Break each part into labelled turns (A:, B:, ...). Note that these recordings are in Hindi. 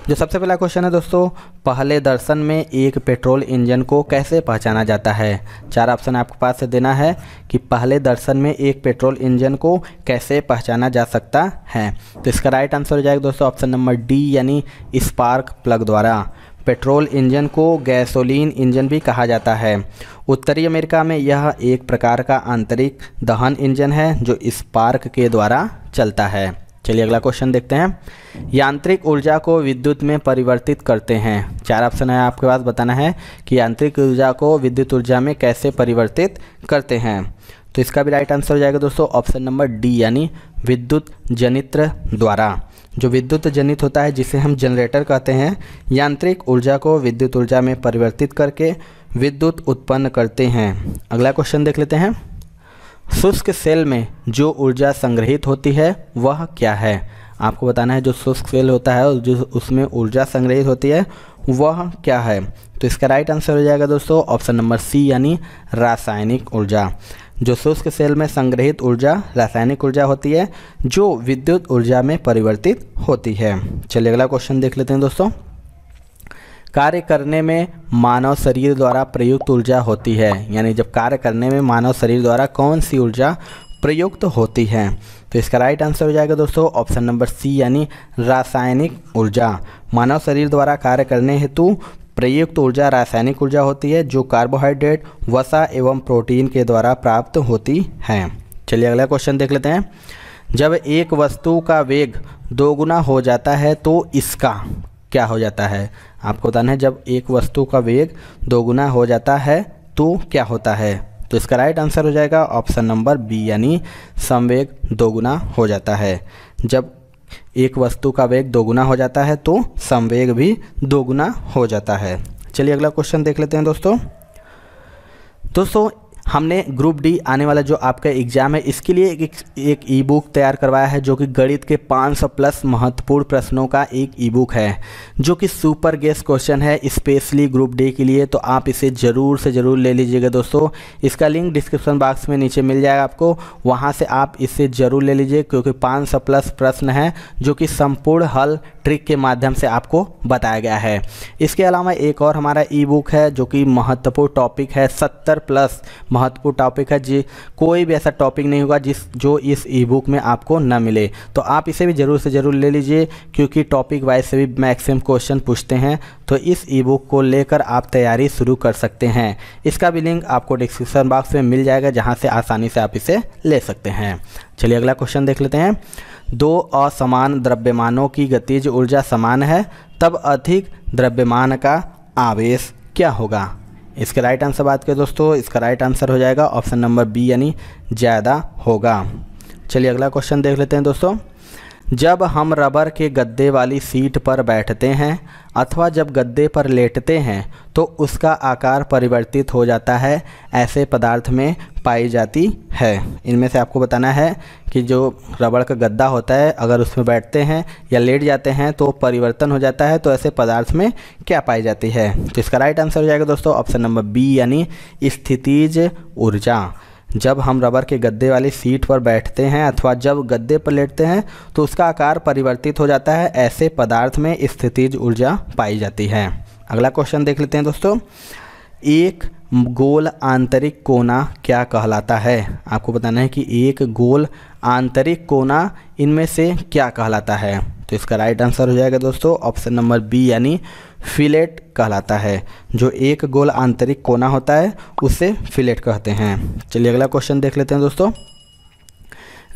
A: जो सबसे पहला क्वेश्चन है दोस्तों, पहले दर्शन में एक पेट्रोल इंजन को कैसे पहचाना जाता है। 4 ऑप्शन आपके पास से देना है कि पहले दर्शन में एक पेट्रोल इंजन को कैसे पहचाना जा सकता है। तो इसका राइट आंसर हो जाएगा दोस्तों ऑप्शन नंबर डी यानी स्पार्क प्लग द्वारा। पेट्रोल इंजन को गैसोलीन इंजन भी कहा जाता है। उत्तरी अमेरिका में यह एक प्रकार का आंतरिक दहन इंजन है जो स्पार्क के द्वारा चलता है। चलिए अगला क्वेश्चन देखते हैं। यांत्रिक ऊर्जा को विद्युत में परिवर्तित करते हैं। 4 ऑप्शन है आपके पास, बताना है कि यांत्रिक ऊर्जा को विद्युत ऊर्जा में कैसे परिवर्तित करते हैं। तो इसका भी राइट आंसर हो जाएगा दोस्तों ऑप्शन नंबर डी यानी विद्युत जनित्र द्वारा। जो विद्युत जनित होता है जिसे हम जनरेटर कहते हैं, यांत्रिक ऊर्जा को विद्युत ऊर्जा में परिवर्तित करके विद्युत उत्पन्न करते हैं। अगला क्वेश्चन देख लेते हैं। शुष्क सेल में जो ऊर्जा संग्रहित होती है वह क्या है। आपको बताना है जो शुष्क सेल होता है और जो उसमें ऊर्जा संग्रहित होती है वह क्या है। तो इसका राइट आंसर हो जाएगा दोस्तों ऑप्शन नंबर सी यानी रासायनिक ऊर्जा। जो शुष्क सेल में संग्रहित ऊर्जा रासायनिक ऊर्जा होती है जो विद्युत ऊर्जा में परिवर्तित होती है। चलिए अगला क्वेश्चन देख लेते हैं दोस्तों। कार्य करने में मानव शरीर द्वारा प्रयुक्त ऊर्जा होती है, यानी जब कार्य करने में मानव शरीर द्वारा कौन सी ऊर्जा प्रयुक्त होती है। तो इसका राइट आंसर हो जाएगा दोस्तों ऑप्शन नंबर सी यानी रासायनिक ऊर्जा। मानव शरीर द्वारा कार्य करने हेतु प्रयुक्त ऊर्जा रासायनिक ऊर्जा होती है जो कार्बोहाइड्रेट, वसा एवं प्रोटीन के द्वारा प्राप्त होती है। चलिए अगला क्वेश्चन देख लेते हैं। जब एक वस्तु का वेग 2 गुना हो जाता है तो इसका क्या हो जाता है। आपको बताना है जब एक वस्तु का वेग 2 गुना हो जाता है तो क्या होता है। तो इसका राइट आंसर हो जाएगा ऑप्शन नंबर बी यानी संवेग 2 गुना हो जाता है। जब एक वस्तु का वेग 2 गुना हो जाता है तो संवेग भी 2 गुना हो जाता है। चलिए अगला क्वेश्चन देख लेते हैं दोस्तों। हमने ग्रुप डी आने वाला जो आपका एग्ज़ाम है इसके लिए एक ई बुक तैयार करवाया है जो कि गणित के 500 प्लस महत्वपूर्ण प्रश्नों का एक ई बुक है जो कि सुपर गेस्ट क्वेश्चन है स्पेशली ग्रुप डी के लिए। तो आप इसे ज़रूर से ज़रूर ले लीजिएगा दोस्तों। इसका लिंक डिस्क्रिप्शन बॉक्स में नीचे मिल जाएगा आपको, वहाँ से आप इसे ज़रूर ले लीजिए क्योंकि 500 प्लस प्रश्न है जो कि संपूर्ण हल ट्रिक के माध्यम से आपको बताया गया है। इसके अलावा एक और हमारा ई बुक है जो कि महत्वपूर्ण टॉपिक है, 70 प्लस महत्वपूर्ण टॉपिक है जी। कोई भी ऐसा टॉपिक नहीं होगा जो इस ई बुक में आपको न मिले। तो आप इसे भी ज़रूर से ज़रूर ले लीजिए क्योंकि टॉपिक वाइज से भी मैक्सिमम क्वेश्चन पूछते हैं। तो इस ई बुक को लेकर आप तैयारी शुरू कर सकते हैं। इसका भी लिंक आपको डिस्क्रिप्शन बॉक्स में मिल जाएगा जहाँ से आसानी से आप इसे ले सकते हैं। चलिए अगला क्वेश्चन देख लेते हैं। 2 असमान द्रव्यमानों की गतिज ऊर्जा समान है तब अधिक द्रव्यमान का आवेश क्या होगा। इसके राइट आंसर बात करें दोस्तों, इसका राइट आंसर हो जाएगा ऑप्शन नंबर बी यानी ज़्यादा होगा। चलिए अगला क्वेश्चन देख लेते हैं दोस्तों। जब हम रबर के गद्दे वाली सीट पर बैठते हैं अथवा जब गद्दे पर लेटते हैं तो उसका आकार परिवर्तित हो जाता है, ऐसे पदार्थ में पाई जाती है। इनमें से आपको बताना है कि जो रबड़ का गद्दा होता है अगर उसमें बैठते हैं या लेट जाते हैं तो परिवर्तन हो जाता है, तो ऐसे पदार्थ में क्या पाई जाती है। तो इसका राइट आंसर हो जाएगा दोस्तों ऑप्शन नंबर बी यानी स्थितिज ऊर्जा। जब हम रबर के गद्दे वाली सीट पर बैठते हैं अथवा जब गद्दे पर लेटते हैं तो उसका आकार परिवर्तित हो जाता है, ऐसे पदार्थ में स्थितिज ऊर्जा पाई जाती है। अगला क्वेश्चन देख लेते हैं दोस्तों। एक गोल आंतरिक कोना क्या कहलाता है। आपको बताना है कि एक गोल आंतरिक कोना इनमें से क्या कहलाता है। तो इसका राइट आंसर हो जाएगा दोस्तों ऑप्शन नंबर बी यानी फिलेट कहलाता है। जो एक गोल आंतरिक कोना होता है उसे फिलेट कहते हैं। चलिए अगला क्वेश्चन देख लेते हैं दोस्तों।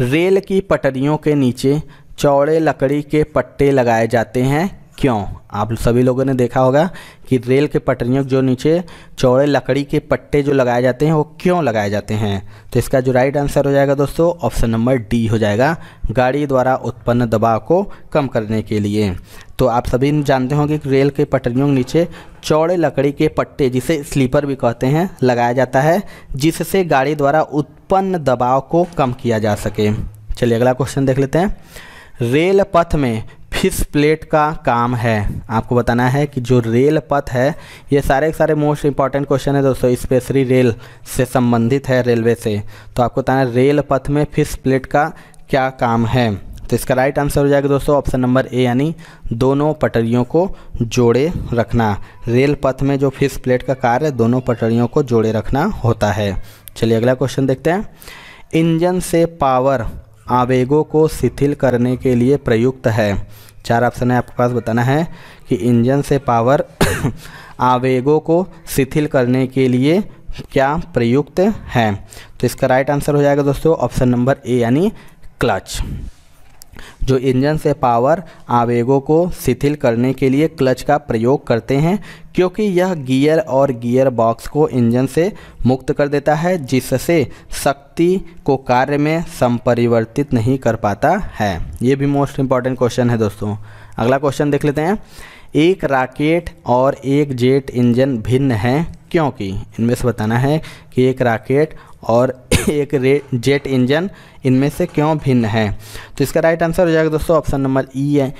A: रेल की पटरियों के नीचे चौड़े लकड़ी के पट्टे लगाए जाते हैं, क्यों। आप सभी लोगों ने देखा होगा कि रेल के पटरियों जो नीचे चौड़े लकड़ी के पट्टे जो लगाए जाते हैं वो क्यों लगाए जाते हैं। तो इसका जो राइट आंसर हो जाएगा दोस्तों ऑप्शन नंबर डी हो जाएगा, गाड़ी द्वारा उत्पन्न दबाव को कम करने के लिए। तो आप सभी जानते होंगे कि रेल के पटरियों के नीचे चौड़े लकड़ी के पट्टे जिसे स्लीपर भी कहते हैं लगाया जाता है जिससे गाड़ी द्वारा उत्पन्न दबाव को कम किया जा सके। चलिए अगला क्वेश्चन देख लेते हैं। रेल पथ में फिश प्लेट का काम है। आपको बताना है कि जो रेल पथ है, ये सारे के सारे मोस्ट इंपॉर्टेंट क्वेश्चन है दोस्तों, स्पेशली रेल से संबंधित है, रेलवे से। तो आपको बताना है रेल पथ में फिश प्लेट का क्या काम है। तो इसका राइट आंसर हो जाएगा दोस्तों ऑप्शन नंबर ए यानी दोनों पटरियों को जोड़े रखना। रेल पथ में जो फिक्स प्लेट का कार्य दोनों पटरियों को जोड़े रखना होता है। चलिए अगला क्वेश्चन देखते हैं। इंजन से पावर आवेगों को शिथिल करने के लिए प्रयुक्त है। 4 ऑप्शन है आपके पास, बताना है कि इंजन से पावर आवेगों को शिथिल करने के लिए क्या प्रयुक्त है। तो इसका राइट आंसर हो जाएगा दोस्तों ऑप्शन नंबर ए यानी क्लच। जो इंजन से पावर आवेगों को शिथिल करने के लिए क्लच का प्रयोग करते हैं, क्योंकि यह गियर और गियर बॉक्स को इंजन से मुक्त कर देता है, जिससे शक्ति को कार्य में संपरिवर्तित नहीं कर पाता है। ये भी मोस्ट इंपॉर्टेंट क्वेश्चन है दोस्तों। अगला क्वेश्चन देख लेते हैं। एक रॉकेट और एक जेट इंजन भिन्न हैं क्योंकि, इनमें से बताना है कि एक रॉकेट और एक जेट इंजन इनमें से क्यों भिन्न है। तो इसका राइट आंसर हो जाएगा दोस्तों ऑप्शन नंबर ई है।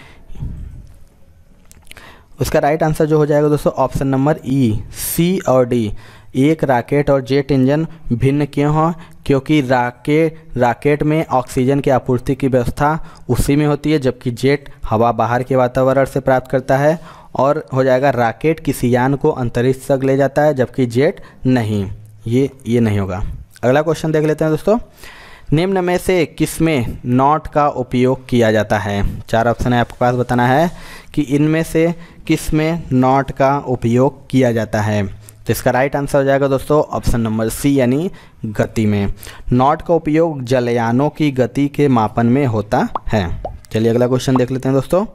A: उसका राइट आंसर जो हो जाएगा दोस्तों ऑप्शन नंबर ई, सी और डी। एक रॉकेट और जेट इंजन भिन्न क्यों हो, क्योंकि रॉकेट में ऑक्सीजन की आपूर्ति की व्यवस्था उसी में होती है, जबकि जेट हवा बाहर के वातावरण से प्राप्त करता है। और हो जाएगा रॉकेट किसी यान को अंतरिक्ष तक ले जाता है, जबकि जेट नहीं। ये नहीं होगा। अगला क्वेश्चन देख लेते हैं दोस्तों। निम्न में से किसमें नॉट का उपयोग किया जाता है। 4 ऑप्शन है आपके पास, बताना है कि इनमें से किसमें नॉट का उपयोग किया जाता है। तो इसका राइट आंसर हो जाएगा दोस्तों ऑप्शन नंबर सी यानी गति में। नॉट का उपयोग जलयानों की गति के मापन में होता है। चलिए अगला क्वेश्चन देख लेते हैं दोस्तों।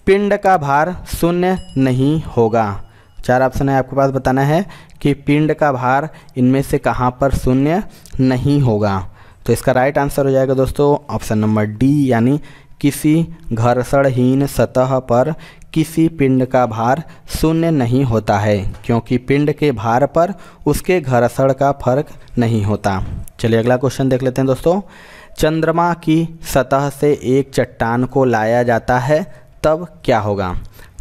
A: पिंड का भार शून्य नहीं होगा। 4 ऑप्शन है आपके पास, बताना है कि पिंड का भार इनमें से कहाँ पर शून्य नहीं होगा। तो इसका राइट आंसर हो जाएगा दोस्तों ऑप्शन नंबर डी यानी किसी घर्षणहीन सतह पर किसी पिंड का भार शून्य नहीं होता है, क्योंकि पिंड के भार पर उसके घर्षण का फर्क नहीं होता। चलिए अगला क्वेश्चन देख लेते हैं दोस्तों। चंद्रमा की सतह से एक चट्टान को लाया जाता है तब क्या होगा।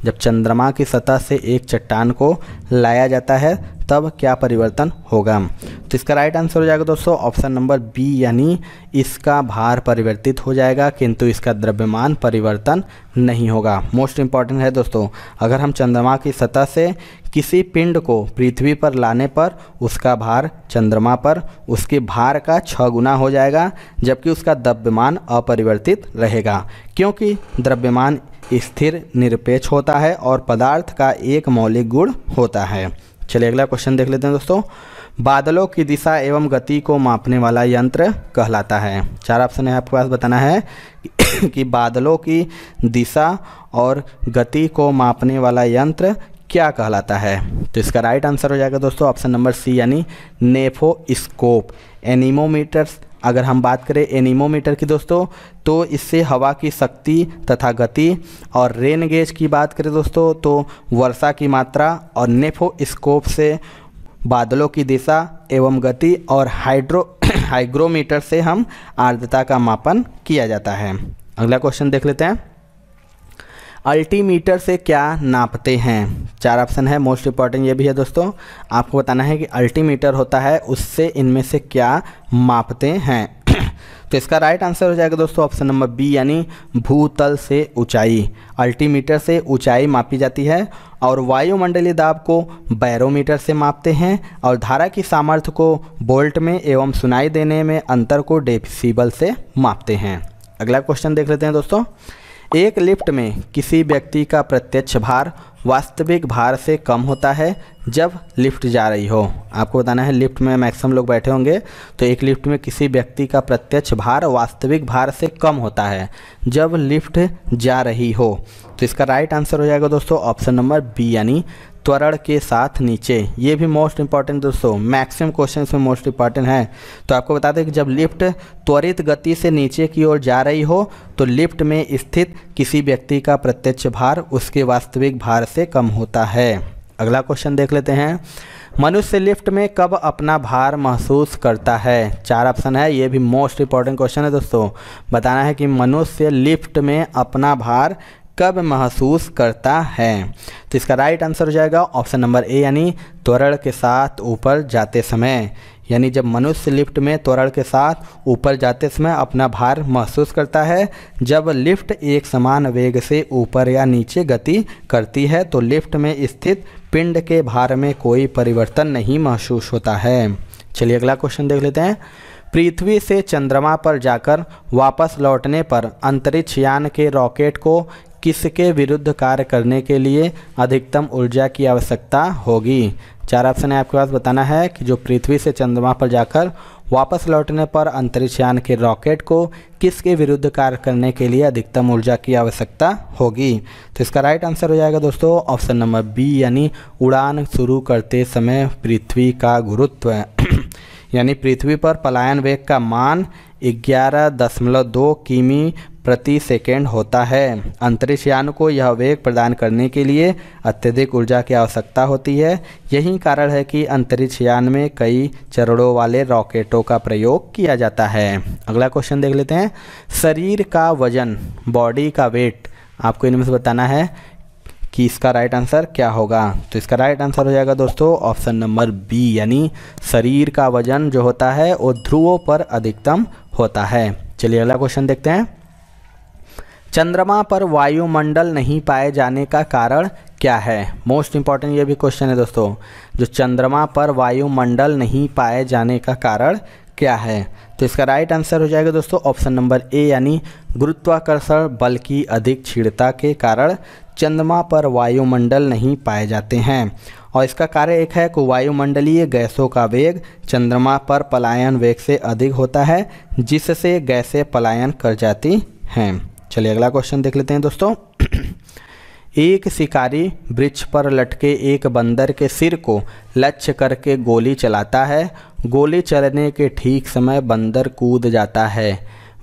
A: जब चंद्रमा की सतह से एक चट्टान को लाया जाता है तब क्या परिवर्तन होगा। तो इसका राइट आंसर हो जाएगा दोस्तों ऑप्शन नंबर बी यानी इसका भार परिवर्तित हो जाएगा, किंतु इसका द्रव्यमान परिवर्तन नहीं होगा। मोस्ट इंपॉर्टेंट है दोस्तों। अगर हम चंद्रमा की सतह से किसी पिंड को पृथ्वी पर लाने पर उसका भार चंद्रमा पर उसके भार का 6 गुना हो जाएगा, जबकि उसका द्रव्यमान अपरिवर्तित रहेगा, क्योंकि द्रव्यमान स्थिर निरपेक्ष होता है और पदार्थ का एक मौलिक गुण होता है। चलिए अगला क्वेश्चन देख लेते हैं दोस्तों। बादलों की दिशा एवं गति को मापने वाला यंत्र कहलाता है। 4 ऑप्शन है आपके पास, बताना है कि बादलों की दिशा और गति को मापने वाला यंत्र क्या कहलाता है। तो इसका राइट आंसर हो जाएगा दोस्तों ऑप्शन नंबर सी यानी नेफोस्कोप। एनीमोमीटर्स, अगर हम बात करें एनीमोमीटर की दोस्तों, तो इससे हवा की शक्ति तथा गति, और रेन गेज की बात करें दोस्तों तो वर्षा की मात्रा, और नेफोस्कोप से बादलों की दिशा एवं गति, और हाइग्रोमीटर से हम आर्द्रता का मापन किया जाता है। अगला क्वेश्चन देख लेते हैं। अल्टीमीटर से क्या नापते हैं। 4 ऑप्शन है, मोस्ट इंपॉर्टेंट ये भी है दोस्तों। आपको बताना है कि अल्टीमीटर होता है उससे इनमें से क्या मापते हैं। तो इसका राइट आंसर हो जाएगा दोस्तों ऑप्शन नंबर बी यानी भूतल से ऊंचाई। अल्टीमीटर से ऊंचाई मापी जाती है, और वायुमंडलीय दाब को बैरोमीटर से मापते हैं, और धारा की सामर्थ्य को वोल्ट में एवं सुनाई देने में अंतर को डेसिबल से मापते हैं। अगला क्वेश्चन देख लेते हैं दोस्तों। एक लिफ्ट में किसी व्यक्ति का प्रत्यक्ष भार वास्तविक भार से कम होता है जब लिफ्ट जा रही हो। आपको बताना है लिफ्ट में मैक्सिमम लोग बैठे होंगे, तो एक लिफ्ट में किसी व्यक्ति का प्रत्यक्ष भार वास्तविक भार से कम होता है जब लिफ्ट जा रही हो। तो इसका राइट आंसर हो जाएगा दोस्तों ऑप्शन नंबर बी यानी त्वरण के साथ नीचे। ये भी मोस्ट इंपॉर्टेंट दोस्तों, मैक्सिमम क्वेश्चन में मोस्ट इंपॉर्टेंट है। तो आपको बता दें कि जब लिफ्ट त्वरित गति से नीचे की ओर जा रही हो तो लिफ्ट में स्थित किसी व्यक्ति का प्रत्यक्ष भार उसके वास्तविक भार से कम होता है। अगला क्वेश्चन देख लेते हैं। मनुष्य लिफ्ट में कब अपना भार महसूस करता है। 4 ऑप्शन है, ये भी मोस्ट इंपॉर्टेंट क्वेश्चन है दोस्तों। बताना है कि मनुष्य लिफ्ट में अपना भार कब महसूस करता है। तो इसका राइट आंसर हो जाएगा ऑप्शन नंबर ए यानी त्वरण के साथ ऊपर जाते समय। यानी जब मनुष्य लिफ्ट में त्वरण के साथ ऊपर जाते समय अपना भार महसूस करता है। जब लिफ्ट एक समान वेग से ऊपर या नीचे गति करती है तो लिफ्ट में स्थित पिंड के भार में कोई परिवर्तन नहीं महसूस होता है। चलिए अगला क्वेश्चन देख लेते हैं। पृथ्वी से चंद्रमा पर जाकर वापस लौटने पर अंतरिक्ष यान के रॉकेट को किसके विरुद्ध कार्य करने के लिए अधिकतम ऊर्जा की आवश्यकता होगी? 4 ऑप्शन है आपके पास। बताना है कि जो पृथ्वी से चंद्रमा पर जाकर वापस लौटने पर अंतरिक्ष यान के रॉकेट को किसके विरुद्ध कार्य करने के लिए अधिकतम ऊर्जा की आवश्यकता होगी? तो इसका राइट आंसर हो जाएगा दोस्तों ऑप्शन नंबर बी, यानी उड़ान शुरू करते समय पृथ्वी का गुरुत्व यानी पृथ्वी पर पलायन वेग का मान 11.2 किमी प्रति सेकेंड होता है। अंतरिक्ष यान को यह वेग प्रदान करने के लिए अत्यधिक ऊर्जा की आवश्यकता होती है। यही कारण है कि अंतरिक्ष यान में कई चरणों वाले रॉकेटों का प्रयोग किया जाता है। अगला क्वेश्चन देख लेते हैं। शरीर का वजन, बॉडी का वेट, आपको इनमें से बताना है कि इसका राइट आंसर क्या होगा। तो इसका राइट आंसर हो जाएगा दोस्तों ऑप्शन नंबर बी, यानी शरीर का वजन जो होता है वो ध्रुवों पर अधिकतम होता है। चलिए अगला क्वेश्चन देखते हैं। चंद्रमा पर वायुमंडल नहीं पाए जाने का कारण क्या है? मोस्ट इंपॉर्टेंट ये भी क्वेश्चन है दोस्तों। जो चंद्रमा पर वायुमंडल नहीं पाए जाने का कारण क्या है? तो इसका राइट आंसर हो जाएगा दोस्तों ऑप्शन नंबर ए, यानी गुरुत्वाकर्षण बल की अधिक क्षीणता के कारण चंद्रमा पर वायुमंडल नहीं पाए जाते हैं। और इसका कार्य एक है कि वायुमंडलीय गैसों का वेग चंद्रमा पर पलायन वेग से अधिक होता है, जिससे गैसें पलायन कर जाती हैं। चलिए अगला क्वेश्चन देख लेते हैं दोस्तों। एक शिकारी वृक्ष पर लटके एक बंदर के सिर को लक्ष्य करके गोली चलाता है। गोली चलने के ठीक समय बंदर कूद जाता है।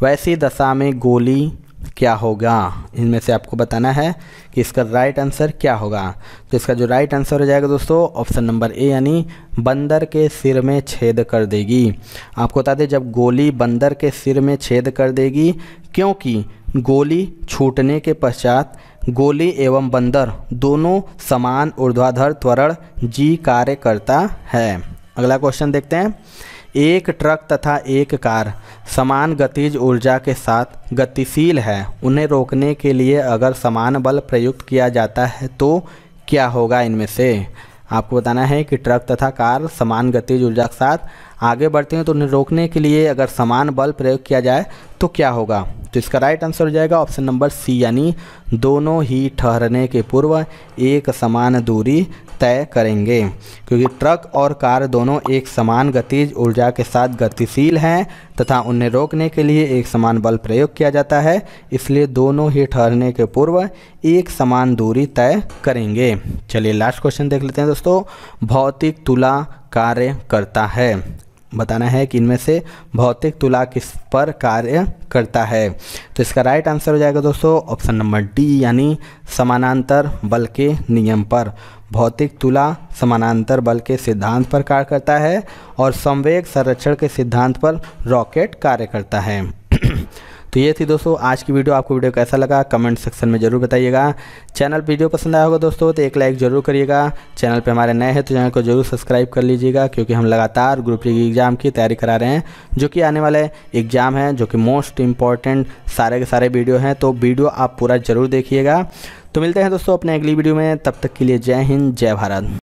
A: वैसी दशा में गोली क्या होगा? इनमें से आपको बताना है कि इसका राइट आंसर क्या होगा। तो इसका जो राइट आंसर हो जाएगा दोस्तों ऑप्शन नंबर ए, यानी बंदर के सिर में छेद कर देगी। आपको बता दें जब गोली बंदर के सिर में छेद कर देगी, क्योंकि गोली छूटने के पश्चात गोली एवं बंदर दोनों समान ऊर्ध्वाधर त्वरण जी कार्य करता है। अगला क्वेश्चन देखते हैं। एक ट्रक तथा एक कार समान गतिज ऊर्जा के साथ गतिशील है। उन्हें रोकने के लिए अगर समान बल प्रयुक्त किया जाता है तो क्या होगा? इनमें से आपको बताना है कि ट्रक तथा कार समान गतिज ऊर्जा के साथ आगे बढ़ते हैं तो उन्हें रोकने के लिए अगर समान बल प्रयोग किया जाए तो क्या होगा? तो इसका राइट आंसर हो जाएगा ऑप्शन नंबर सी, यानी दोनों ही ठहरने के पूर्व एक समान दूरी तय करेंगे। क्योंकि ट्रक और कार दोनों एक समान गतिज ऊर्जा के साथ गतिशील हैं तथा उन्हें रोकने के लिए एक समान बल प्रयोग किया जाता है, इसलिए दोनों ही ठहरने के पूर्व एक समान दूरी तय करेंगे। चलिए लास्ट क्वेश्चन देख लेते हैं दोस्तों। भौतिक तुला कार्य करता है। बताना है कि इनमें से भौतिक तुला किस पर कार्य करता है? तो इसका राइट आंसर हो जाएगा दोस्तों ऑप्शन नंबर डी, यानी समानांतर बल के नियम पर। भौतिक तुला समानांतर बल के सिद्धांत पर कार्य करता है और संवेग संरक्षण के सिद्धांत पर रॉकेट कार्य करता है। तो ये थी दोस्तों आज की वीडियो। आपको वीडियो कैसा लगा कमेंट सेक्शन में ज़रूर बताइएगा। चैनल वीडियो पसंद आया होगा दोस्तों तो एक लाइक ज़रूर करिएगा। चैनल पे हमारे नए हैं तो चैनल को ज़रूर सब्सक्राइब कर लीजिएगा, क्योंकि हम लगातार ग्रुप डी एग्ज़ाम की तैयारी करा रहे हैं, जो कि आने वाले एग्ज़ाम हैं, जो कि मोस्ट इम्पॉर्टेंट सारे के सारे वीडियो हैं। तो वीडियो आप पूरा ज़रूर देखिएगा। तो मिलते हैं दोस्तों अपने अगली वीडियो में, तब तक के लिए जय हिंद जय भारत।